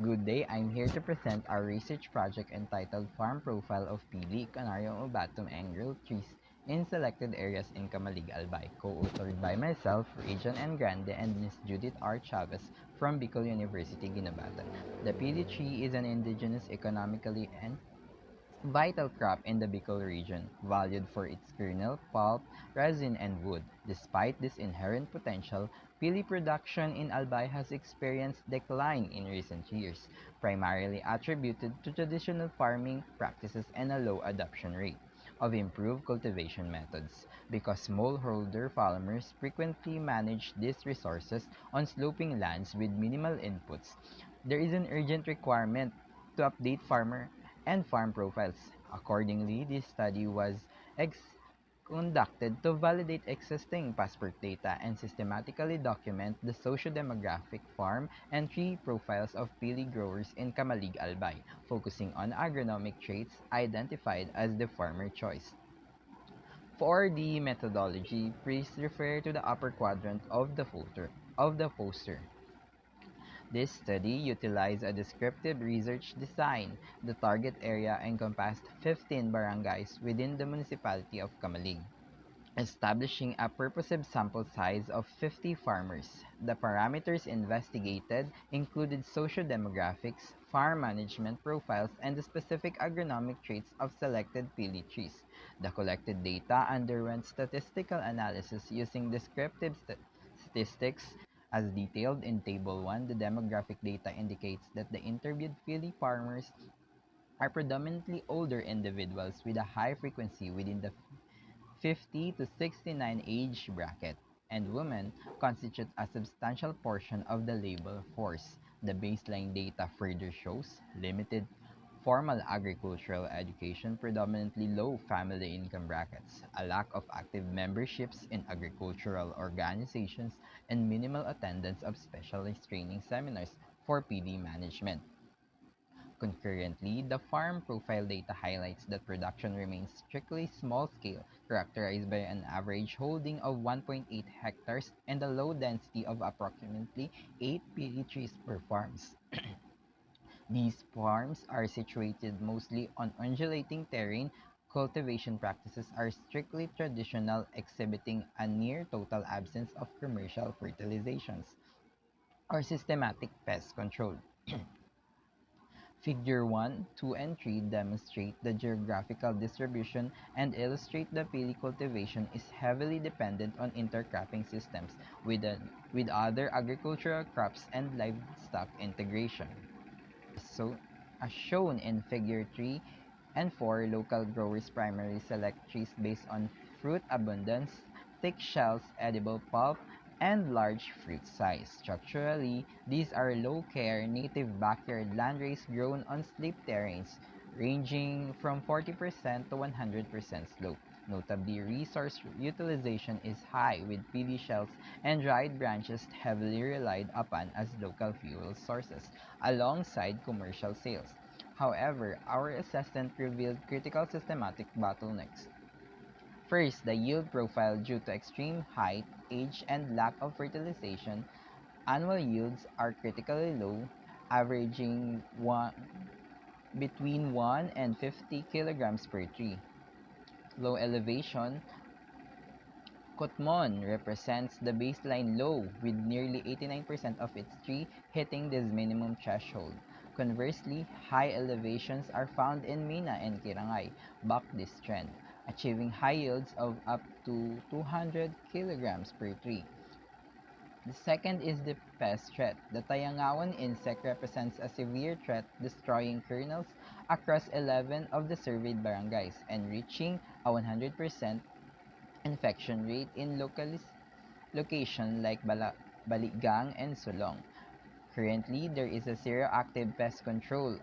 Good day, I'm here to present our research project entitled Farm Profile of Pili, Canario Obatum and Grilled Trees in Selected Areas in Camalig, Albay, co-authored by myself, Region N. Grande, and Ms. Judith R. Chavez from Bicol University, Ginobatan. The pili tree is an indigenous, economically and vital crop in the Bicol region, valued for its kernel, pulp, resin, and wood. Despite this inherent potential, pili production in Albay has experienced decline in recent years, primarily attributed to traditional farming practices and a low adoption rate of improved cultivation methods, because smallholder farmers frequently manage these resources on sloping lands with minimal inputs. There is an urgent requirement to update farmer and farm profiles. Accordingly, this study was conducted to validate existing passport data and systematically document the socio-demographic farm and tree profiles of pili growers in Camalig, Albay, focusing on agronomic traits identified as the farmer choice. For the methodology, please refer to the upper quadrant of the poster. This study utilized a descriptive research design. The target area encompassed 15 barangays within the municipality of Camalig, establishing a purposive sample size of 50 farmers. The parameters investigated included socio-demographics, farm management profiles, and the specific agronomic traits of selected pili trees. The collected data underwent statistical analysis using descriptive statistics as detailed in Table 1. The demographic data indicates that the interviewed pili farmers are predominantly older individuals with a high frequency within the 50 to 69 age bracket, and women constitute a substantial portion of the labor force. The baseline data further shows limited formal agricultural education, predominantly low family income brackets, a lack of active memberships in agricultural organizations, and minimal attendance of specialist training seminars for PD management. Concurrently, the farm profile data highlights that production remains strictly small-scale, characterized by an average holding of 1.8 hectares and a low density of approximately 8 pili trees per farms. These farms are situated mostly on undulating terrain. Cultivation practices are strictly traditional, exhibiting a near total absence of commercial fertilizations or systematic pest control. Figure 1, 2, and 3 demonstrate the geographical distribution and illustrate the pili cultivation is heavily dependent on intercropping systems with other agricultural crops and livestock integration. So, as shown in Figure 3 and 4, local growers primarily select trees based on fruit abundance, thick shells, edible pulp, and large fruit size. Structurally, these are low-care, native backyard landrace grown on steep terrains, ranging from 40% to 100% slope. Notably, resource utilization is high, with pili shells and dried branches heavily relied upon as local fuel sources, alongside commercial sales. However, our assessment revealed critical systematic bottlenecks. First, the yield profile. Due to extreme height, age, and lack of fertilization, annual yields are critically low, averaging between 1 and 50 kilograms per tree. Low elevation. Kutmon represents the baseline low, with nearly 89% of its tree hitting this minimum threshold. Conversely, high elevations are found in Mina and Kirangay, buck this trend, achieving high yields of up to 200 kilograms per tree. The second is the pest threat. The Tayangawan insect represents a severe threat, destroying kernels across 11 of the surveyed barangays and reaching a 100% infection rate in location like Baligang and Sulong. Currently, there is a zero active pest control.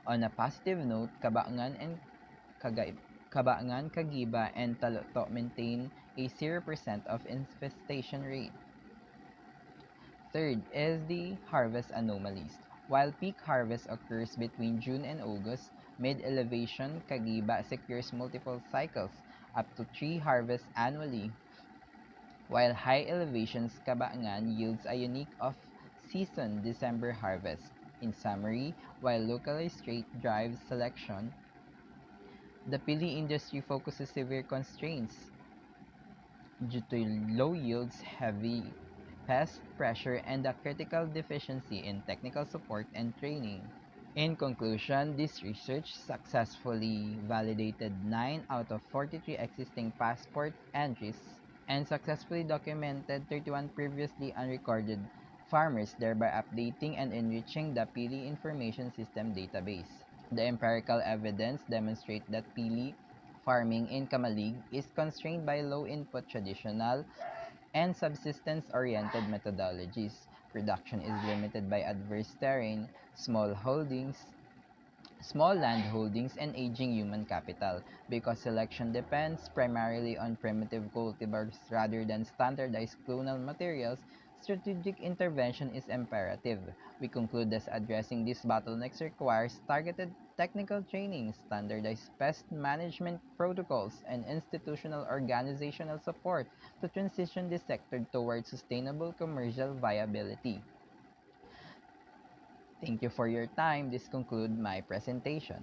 On a positive note, Kabaangan, Kagiba, and Taloto maintain a 0% of infestation rate. Third is the harvest anomalies. While peak harvest occurs between June and August, mid-elevation Kagiba secures multiple cycles, up to 3 harvests annually, while high elevations Kabaangan yields a unique off-season December harvest. In summary, while localized trait drives selection, the pili industry focuses severe constraints due to low yields, heavy pest pressure, and a critical deficiency in technical support and training. In conclusion, this research successfully validated 9 out of 43 existing passport entries and successfully documented 31 previously unrecorded farmers, thereby updating and enriching the Pili Information System database. The empirical evidence demonstrates that Pili farming in Kamalig is constrained by low-input traditional and subsistence-oriented methodologies. Production is limited by adverse terrain, small land holdings, and aging human capital. Because selection depends primarily on primitive cultivars rather than standardized clonal materials, strategic intervention is imperative. We conclude that addressing these bottlenecks requires targeted technical training, standardized pest management protocols, and institutional organizational support to transition this sector towards sustainable commercial viability. Thank you for your time. This concludes my presentation.